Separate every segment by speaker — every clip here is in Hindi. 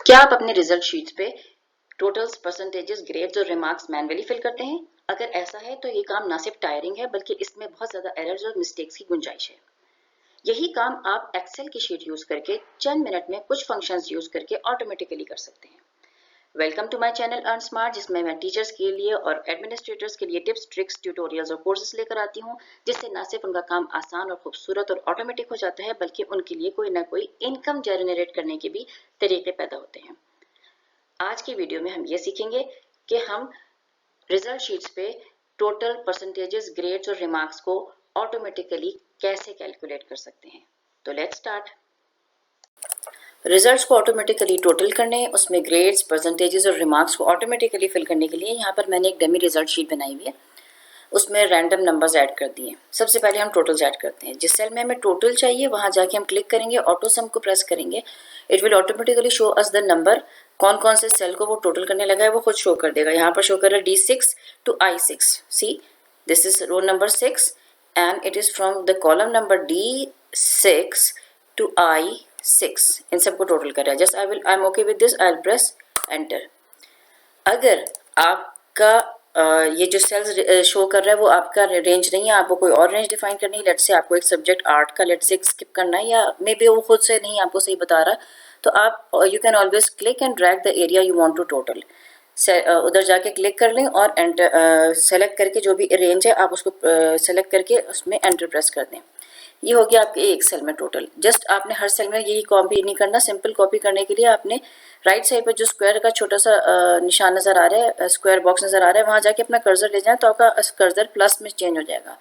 Speaker 1: क्या आप अपने रिजल्ट शीट्स पे टोटल्स, परसेंटेजेस, ग्रेड्स और रिमार्क्स मैनुअली फिल करते हैं? अगर ऐसा है तो ये काम ना सिर्फ टायरिंग है बल्कि इसमें बहुत ज्यादा एरर्स और मिस्टेक्स की गुंजाइश है। यही काम आप एक्सेल की शीट यूज करके चंद मिनट में कुछ फंक्शंस यूज करके ऑटोमेटिकली कर सकते हैं। Welcome to my channel earn smart, जिसमें मैं टीचर्स के लिए और एडमिनिस्ट्रेटर्स के लिए टिप्स, ट्रिक्स, ट्यूटोरियल्स और कोर्सेज लेकर आती हूँ, जिससे न सिर्फ उनका काम आसान और खूबसूरत और ऑटोमेटिक हो जाता है बल्कि उनके लिए कोई ना कोई इनकम जनरेट करने के भी तरीके पैदा होते हैं। आज की वीडियो में हम ये सीखेंगे कि हम रिजल्ट शीट्स पे टोटल, परसेंटेजेस, ग्रेड्स और रिमार्क्स को ऑटोमेटिकली कैसे कैलकुलेट कर सकते हैं। तो लेट्स स्टार्ट। रिजल्ट्स को ऑटोमेटिकली टोटल करने, उसमें ग्रेड्स, परसेंटेजेस और रिमार्क्स को ऑटोमेटिकली फिल करने के लिए यहाँ पर मैंने एक डमी रिजल्ट शीट बनाई हुई है। उसमें रैंडम नंबर्स ऐड कर दिए। सबसे पहले हम टोटल्स ऐड करते हैं। जिस सेल में हमें टोटल चाहिए वहां जाके हम क्लिक करेंगे, ऑटो सम को प्रेस करेंगे। It will automatically show us the number. कौन कौन से सेल को वो टोटल करने लगा है वो खुद शो कर देगा। यहाँ पर शो कर रहा है D6 to I6। See this is row number 6 and it is from the column number D6 to I6। इन सबको टोटल कर रहा है। Just I am okay with this, I will press enter. अगर आपका ये जो सेल्स शो कर रहा है वो आपका रेंज नहीं है, आपको कोई और रेंज डिफाइन करनी है, लेट से आपको एक सब्जेक्ट आर्ट का लेट से स्किप करना है या मे बी वो खुद से नहीं आपको सही बता रहा, तो आप you can always click and drag the area you want to total. उधर जाके क्लिक कर लें और एंटर सेलेक्ट करके जो भी रेंज है आप उसको सेलेक्ट करके उसमें एंटर प्रेस कर दें। ये हो गया आपके एक सेल में टोटल। जस्ट आपने हर सेल में यही कॉपी नहीं करना। सिंपल कॉपी करने के लिए आपने राइट साइड पर जो स्क्वायर का छोटा सा निशान नजर आ रहा है, स्क्वायर बॉक्स नजर आ रहा है, वहां जाके अपना कर्सर ले जाएं तो आपका कर्सर प्लस में चेंज हो जाएगा।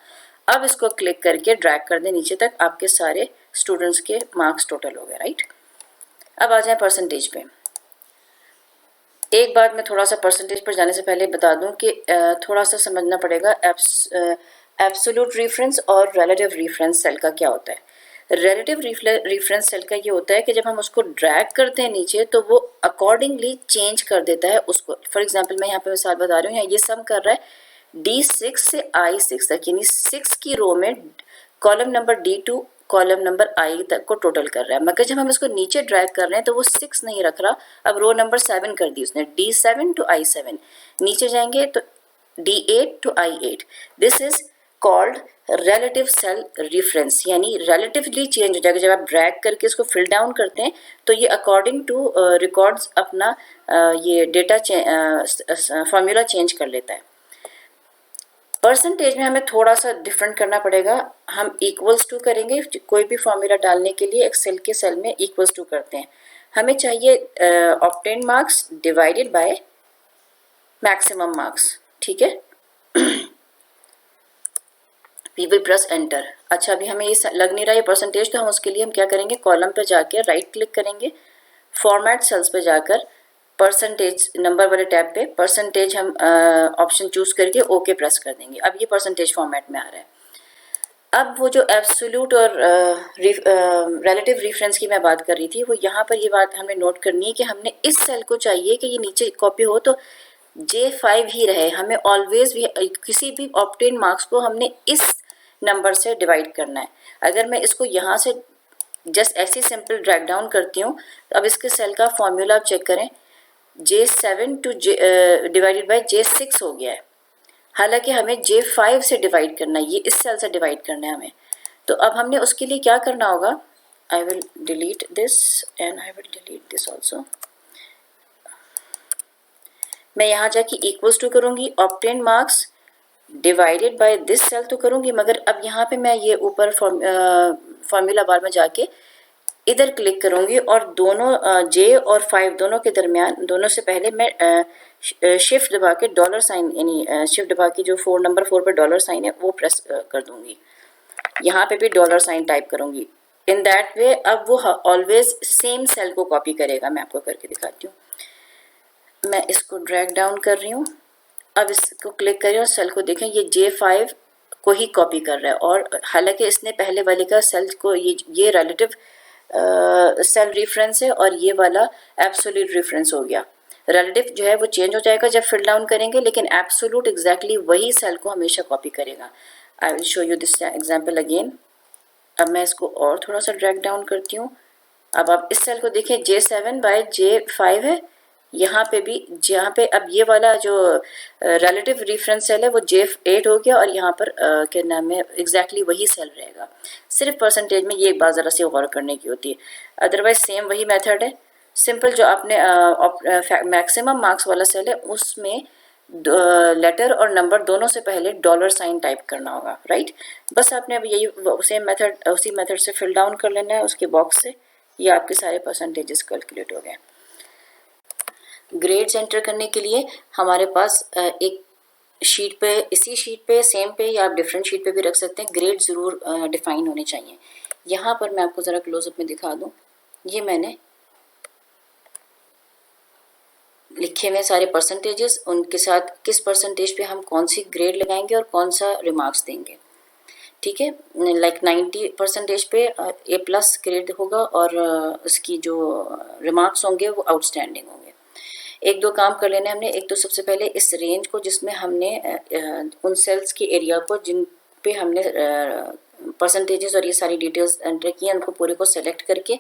Speaker 1: अब इसको क्लिक करके ड्रैग कर दें नीचे तक, आपके सारे स्टूडेंट्स के मार्क्स टोटल हो गए। राइट, अब आ जाए परसेंटेज पे। एक बात मैं थोड़ा सा परसेंटेज पर जाने से पहले बता दूं कि थोड़ा सा समझना पड़ेगा एब्सोल्यूट रेफरेंस और रिलेटिव रेफरेंस सेल का क्या होता है। रिलेटिव रेफरेंस सेल का ये होता है कि जब हम उसको ड्रैग करते हैं नीचे तो वो अकॉर्डिंगली चेंज कर देता है उसको। फॉर एग्जांपल मैं यहाँ पे मिसाल बता रही हूँ, ये सम कर रहा है D6 से I6 तक, यानी 6 की रो में column number D2 column number I तक को टोटल कर रहा है। मगर जब हम इसको नीचे ड्रैग कर रहे हैं तो वो 6 नहीं रख रहा, अब रो नंबर 7 कर दी उसने, D7 to I7। नीचे जाएंगे तो D8 to I8। This is called relative cell reference, यानी रिलेटिवली चेंज हो जाएगा। जब आप ड्रैग करके इसको फिल डाउन करते हैं तो ये अकॉर्डिंग टू रिकॉर्ड्स अपना ये डेटा फॉर्मूला चेंज कर लेता है। परसेंटेज में हमें थोड़ा सा डिफरेंट करना पड़ेगा। हम इक्वल्स टू करेंगे, कोई भी फॉर्मूला डालने के लिए एक्सेल के सेल में इक्वल्स टू करते हैं। हमें चाहिए obtain marks divided by maximum marks. ठीक है, वी विल प्रेस एंटर। अच्छा, अभी हमें ये लग नहीं रहा है परसेंटेज, तो हम उसके लिए हम क्या करेंगे, कॉलम पे जाके राइट क्लिक करेंगे, फॉर्मेट सेल्स पे जाकर परसेंटेज नंबर वाले टैब पे परसेंटेज हम ऑप्शन चूज करके ओके प्रेस कर देंगे। अब ये परसेंटेज फॉर्मेट में आ रहा है। अब वो जो एब्सोल्यूट और रिलेटिव रेफरेंस की मैं बात कर रही थी, वो यहाँ पर ये बात हमें नोट करनी है कि हमने इस सेल को चाहिए कि ये नीचे कॉपी हो तो J5 ही रहे। हमें ऑलवेज भी किसी भी ऑब्टेन मार्क्स को हमने इस नंबर से डिवाइड करना है। अगर मैं इसको यहाँ से जस्ट ऐसे सिंपल ड्रैग डाउन करती हूँ, अब इसके सेल का फॉर्मूला आप चेक करें, J7 two divided by J6 हो गया है। हालांकि हमें J5 से डिवाइड करना है, ये इस सेल से डिवाइड करना है हमें। तो अब हमने उसके लिए क्या करना होगा, I will delete this and I will delete this also. मैं यहाँ जाके इक्वल्स टू करूँगी, obtain marks divided by this cell तो करूँगी, मगर अब यहाँ पे मैं ये ऊपर फॉर्मूला बार में जाके इधर क्लिक करूँगी और दोनों J और 5 दोनों के दरमियान, दोनों से पहले मैं शिफ्ट दबा के डॉलर साइन, यानी शिफ्ट दबा के जो नंबर 4 पर डॉलर साइन है वो प्रेस कर दूँगी। यहाँ पे भी डॉलर साइन टाइप करूँगी। इन दैट वे अब वो ऑलवेज सेम सेल को कॉपी करेगा। मैं आपको करके दिखाती हूँ। मैं इसको ड्रैग डाउन कर रही हूँ, अब इसको क्लिक करें और सेल को देखें, ये J5 को ही कॉपी कर रहा है। और हालांकि इसने पहले वाले का सेल को ये रिलेटिव सेल रेफरेंस है और ये वाला एब्सोल्यूट रेफरेंस हो गया। रिलेटिव जो है वो चेंज हो जाएगा जब फिल डाउन करेंगे, लेकिन एब्सोल्यूट एग्जैक्टली वही सेल को हमेशा कॉपी करेगा। I will show you this example again. अब मैं इसको और थोड़ा सा ड्रैग डाउन करती हूँ अब आप इस सेल को देखिए, J7/J5 है, यहाँ पे भी, जहाँ पे अब ये वाला जो रिलेटिव रेफरेंस सेल है वो J8 हो गया, और यहाँ पर क्या नाम है, एग्जैक्टली वही सेल रहेगा। सिर्फ परसेंटेज में ये एक बात ज़रा सी गौर करने की होती है, अदरवाइज सेम वही मेथड है। सिंपल जो आपने मैक्सिमम मार्क्स वाला सेल है उसमें लेटर और नंबर दोनों से पहले $साइन टाइप करना होगा, राइट। बस आपने अब यही सेम मेथड, उसी मेथड से फिल डाउन कर लेना है उसके बॉक्स से। ये आपके सारे परसेंटेजेस कैलकुलेट हो गए। ग्रेड्स एंटर करने के लिए हमारे पास एक शीट पे, इसी शीट पे सेम पे, या आप डिफरेंट शीट पे भी रख सकते हैं, ग्रेड ज़रूर डिफाइन होने चाहिए। यहाँ पर मैं आपको ज़रा क्लोजअप में दिखा दूँ, ये मैंने लिखे हुए सारे परसेंटेजेस, उनके साथ किस परसेंटेज पे हम कौन सी ग्रेड लगाएंगे और कौन सा रिमार्क्स देंगे, ठीक है। लाइक 90% पे A+ ग्रेड होगा, और उसकी जो रिमार्क्स होंगे वो आउटस्टैंडिंग होंगे। एक दो काम कर लेने हमने। एक तो सबसे पहले इस रेंज को जिसमें हमने उन सेल्स के एरिया को जिन पे हमने परसेंटेजेस और ये सारी डिटेल्स एंटर की हैं, उनको पूरे को सेलेक्ट करके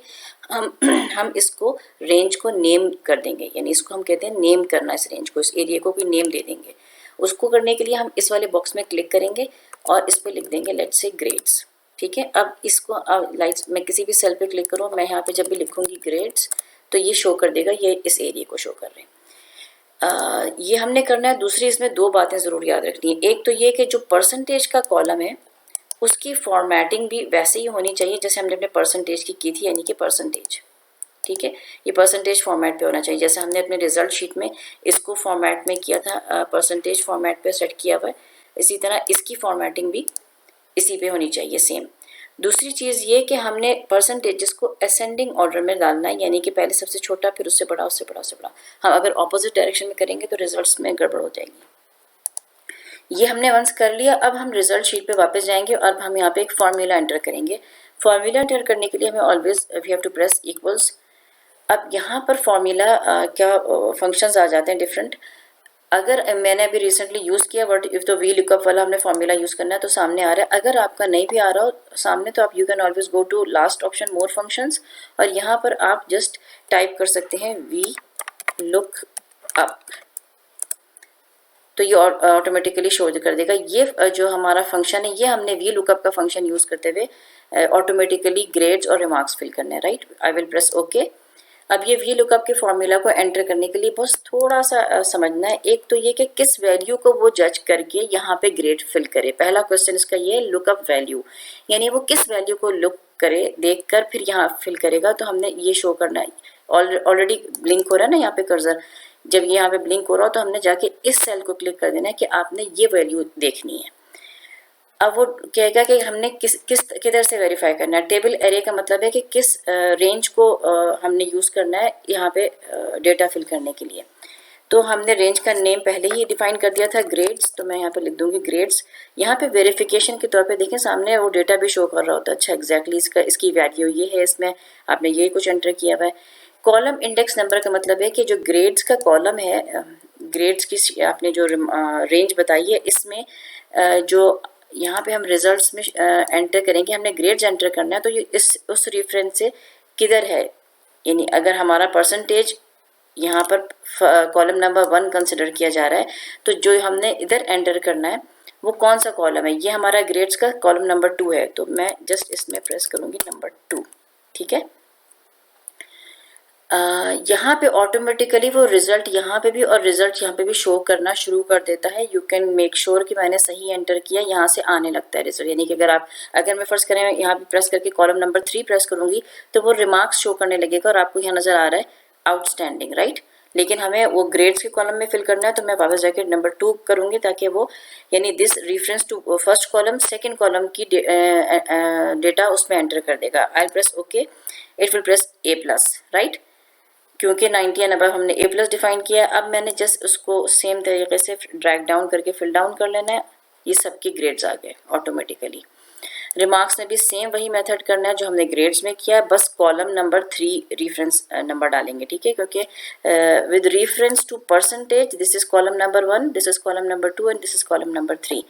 Speaker 1: हम इसको रेंज को नेम कर देंगे, यानी इसको हम कहते हैं नेम करना, इस रेंज को, इस एरिया को कोई नेम दे देंगे। उसको करने के लिए हम इस वाले बॉक्स में क्लिक करेंगे और इस पर लिख देंगे लेट्स से ग्रेड्स, ठीक है। अब इसको लाइट्स, मैं किसी भी सेल पे क्लिक करूँ, मैं यहाँ पे जब भी लिखूंगी ग्रेड्स तो ये शो कर देगा, ये इस एरिया को शो कर रहे हैं। ये हमने करना है। दूसरी इसमें दो बातें ज़रूर याद रखनी है। एक तो ये कि जो परसेंटेज का कॉलम है उसकी फॉर्मेटिंग भी वैसे ही होनी चाहिए जैसे हमने अपने परसेंटेज की थी, यानी कि परसेंटेज, ठीक है। ये परसेंटेज फॉर्मेट पे होना चाहिए, जैसे हमने अपने रिजल्ट शीट में इसको फॉर्मेट में किया था, परसेंटेज फॉर्मेट पे सेट किया हुआ है, इसी तरह इसकी फॉर्मेटिंग भी इसी पे होनी चाहिए सेम। दूसरी चीज़ ये कि हमने परसेंटेजेस को असेंडिंग ऑर्डर में डालना है, यानी कि पहले सबसे छोटा, फिर उससे बड़ा, उससे बड़ा, उससे बड़ा। हम अगर ऑपोजिट डायरेक्शन में करेंगे तो रिजल्ट्स में गड़बड़ हो जाएगी। ये हमने वंस कर लिया। अब हम रिजल्ट शीट पे वापस जाएंगे और हम यहाँ पे एक फार्मूला एंटर करेंगे। फार्मूला एंटर करने के लिए हमें always we have to press equals. अब यहाँ पर फार्मूला क्या फंक्शंस आ जाते हैं डिफरेंट। अगर मैंने अभी रिसेंटली यूज़ किया बट इफ़ तो वी लुकअप वाला हमने फार्मूला यूज़ करना है तो सामने आ रहा है। अगर आपका नहीं भी आ रहा हो सामने तो आप you can always go to last option more functions, और यहाँ पर आप जस्ट टाइप कर सकते हैं वी लुक अप, तो ये ऑटोमेटिकली शो कर देगा। ये जो हमारा फंक्शन है, ये हमने वी लुकअप का फंक्शन यूज़ करते हुए ऑटोमेटिकली ग्रेड्स और रिमार्क्स फिल करने हैं, right. I will press okay. अब ये वी लुकअप के फॉर्मूला को एंटर करने के लिए बस थोड़ा सा समझना है। एक तो ये कि किस वैल्यू को वो जज करके यहाँ पे ग्रेड फिल करे। पहला क्वेश्चन इसका ये है लुकअप वैल्यू, यानी वो किस वैल्यू को लुक करे, देख कर फिर यहाँ फिल करेगा। तो हमने ये शो करना है, ऑलरेडी ब्लिंक हो रहा है ना यहाँ पे कर्सर, जब यहाँ पे ब्लिंक हो रहा हो तो हमने जाके इस सेल को क्लिक कर देना है कि आपने ये वैल्यू देखनी है। अब वो कहेगा कि हमने किधर से वेरीफाई करना है। टेबल एरे का मतलब है कि किस रेंज को हमने यूज़ करना है यहाँ पे डेटा फिल करने के लिए। तो हमने रेंज का नेम पहले ही डिफाइन कर दिया था ग्रेड्स, तो मैं यहाँ पे लिख दूंगी ग्रेड्स। यहाँ पे वेरिफिकेशन के तौर पे देखें सामने वो डेटा भी शो कर रहा होता है। अच्छा एग्जैक्टली इसकी वैल्यू ये है, इसमें आपने ये कुछ एंटर किया हुआ है। कॉलम इंडेक्स नंबर का मतलब है कि जो ग्रेड्स का कॉलम है, ग्रेड्स की आपने जो रेंज बताई है, इसमें जो यहाँ पे हम रिजल्ट्स में एंटर करेंगे, हमने ग्रेड्स एंटर करना है, तो ये उस रेफरेंस से किधर है, यानी अगर हमारा परसेंटेज यहाँ पर कॉलम नंबर 1 कंसिडर किया जा रहा है तो जो हमने इधर एंटर करना है वो कौन सा कॉलम है। ये हमारा ग्रेड्स का कॉलम नंबर 2 है, तो मैं जस्ट इसमें प्रेस करूँगी नंबर 2, ठीक है। यहाँ पे ऑटोमेटिकली वो रिजल्ट यहाँ पे भी और रिजल्ट यहाँ पे भी शो करना शुरू कर देता है। यू कैन मेक श्योर कि मैंने सही एंटर किया, यहाँ से आने लगता है रिजल्ट। यानी कि अगर मैं फर्स्ट करें यहाँ पे प्रेस करके कॉलम नंबर 3 प्रेस करूँगी तो वो रिमार्क्स शो करने लगेगा और आपको यहाँ नज़र आ रहा है आउटस्टैंडिंग, राइट। लेकिन हमें वो ग्रेड्स के कॉलम में फिल करना है, तो मैं वापस जाके नंबर 2 करूँगी ताकि वो, यानी this reference to first column second column की डेटा उसमें एंटर कर देगा। I press okay, it will press A+, right, क्योंकि 90 एंड अबव हमने A+ डिफाइन किया है। अब मैंने जस्ट उसको सेम तरीके से ड्रैग डाउन करके फिल डाउन कर लेना है। ये सबके ग्रेड्स आ गए ऑटोमेटिकली। रिमार्क्स में भी सेम वही मेथड करना है जो हमने ग्रेड्स में किया है, बस कॉलम नंबर 3 रेफरेंस नंबर डालेंगे, ठीक है, क्योंकि with reference to percentage this is column number 1, this is column number 2 and this is column number 3।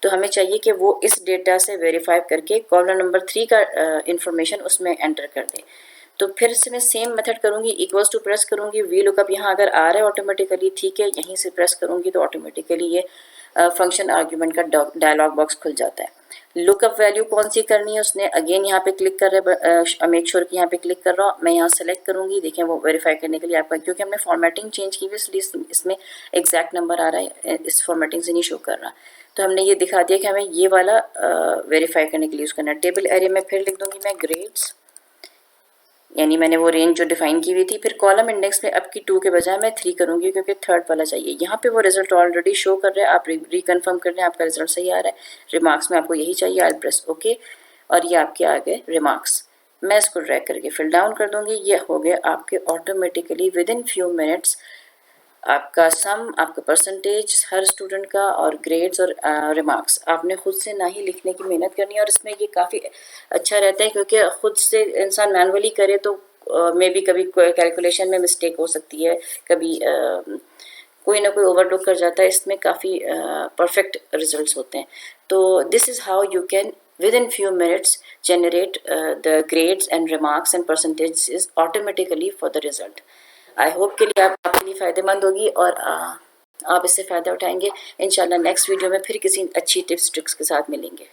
Speaker 1: तो हमें चाहिए कि वो इस डेटा से वेरीफाई करके कॉलम नंबर 3 का इंफॉर्मेशन उसमें एंटर कर दे। तो फिर से मैं सेम मेथड करूँगी, इक्वल्स टू प्रेस करूँगी, वी लुकअप यहाँ अगर आ रहा है ऑटोमेटिकली, ठीक है, यहीं से प्रेस करूँगी तो ऑटोमेटिकली ये फंक्शन आर्ग्यूमेंट का डायलॉग बॉक्स खुल जाता है। लुकअप वैल्यू कौन सी करनी है उसने अगेन यहाँ पे क्लिक कर रहे, मेक श्योर कि यहाँ पे क्लिक कर रहा हूँ, मैं यहाँ सेलेक्ट करूँगी। देखें वो वेरीफाई करने के लिए आपका, क्योंकि हमने फॉर्मेटिंग चेंज की हुई इसलिए इसमें एग्जैक्ट नंबर आ रहा है, इस फॉर्मेटिंग से नहीं शो कर रहा। तो हमने ये दिखा दिया कि हमें ये वाला वेरीफाई करने के लिए यूज़ करना है। टेबल एरिया में फिर लिख दूँगी मैं ग्रेड्स, यानी मैंने वो रेंज जो डिफाइन की हुई थी। फिर कॉलम इंडेक्स में अब की 2 के बजाय मैं 3 करूँगी क्योंकि थर्ड वाला चाहिए। यहाँ पे वो रिजल्ट ऑलरेडी शो कर रहा है, आप रिकन्फर्म कर रहे हैं, आपका रिजल्ट सही आ रहा है। रिमार्क्स में आपको यही चाहिए, आई प्रेस ओके, और ये आपके आ गए रिमार्क्स। मैं इसको ड्रैग करके फिल डाउन कर दूँगी, ये हो गया आपके automatically with in few minutes आपका सम, आपका परसेंटेज हर स्टूडेंट का, और ग्रेड्स और रिमार्क्स। आपने खुद से ना ही लिखने की मेहनत करनी है, और इसमें ये काफ़ी अच्छा रहता है क्योंकि खुद से इंसान मैनुअली करे तो मे बी कभी कैलकुलेशन में मिस्टेक हो सकती है, कभी कोई ना कोई ओवरलुक कर जाता है। इसमें काफ़ी परफेक्ट रिजल्ट्स होते हैं। तो this is how you can within few minutes generate the grades and remarks and percentages automatically for the result. I hope के लिए आपके लिए फ़ायदेमंद होगी और आप इससे फ़ायदा उठाएंगे। इंशाल्लाह नेक्स्ट वीडियो में फिर किसी अच्छी टिप्स ट्रिक्स के साथ मिलेंगे।